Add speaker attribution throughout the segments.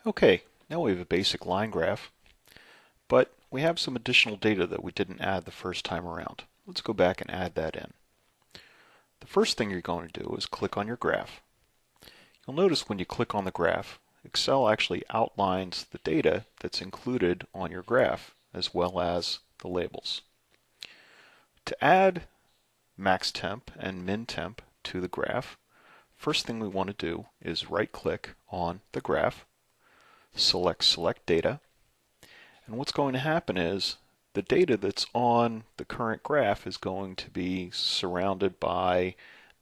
Speaker 1: Okay, now we have a basic line graph, but we have some additional data that we didn't add the first time around. Let's go back and add that in. The first thing you're going to do is click on your graph. You'll notice when you click on the graph, Excel actually outlines the data that's included on your graph, as well as the labels. To add max temp and min temp to the graph, first thing we want to do is right-click on the graph, select data, and what's going to happen is the data that's on the current graph is going to be surrounded by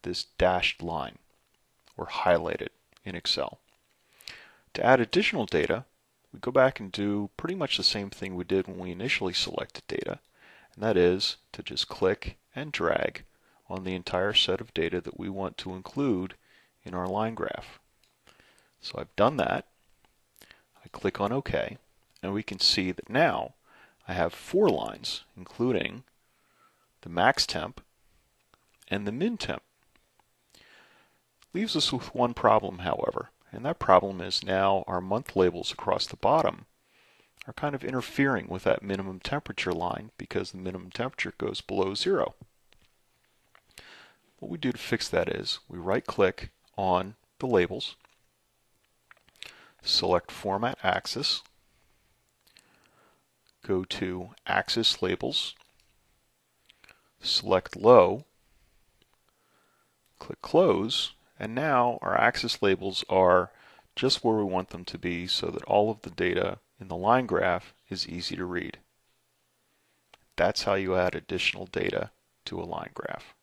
Speaker 1: this dashed line or highlighted in Excel. To add additional data, we go back and do pretty much the same thing we did when we initially selected data, and that is to just click and drag on the entire set of data that we want to include in our line graph. So I've done that. I click on OK, and we can see that now I have 4 lines, including the max temp and the min temp. Leaves us with one problem, however, and that problem is now our month labels across the bottom are kind of interfering with that minimum temperature line because the minimum temperature goes below 0. What we do to fix that is we right-click on the labels, select Format Axis, go to Axis Labels, select Low, click Close, and now our axis labels are just where we want them to be so that all of the data in the line graph is easy to read. That's how you add additional data to a line graph.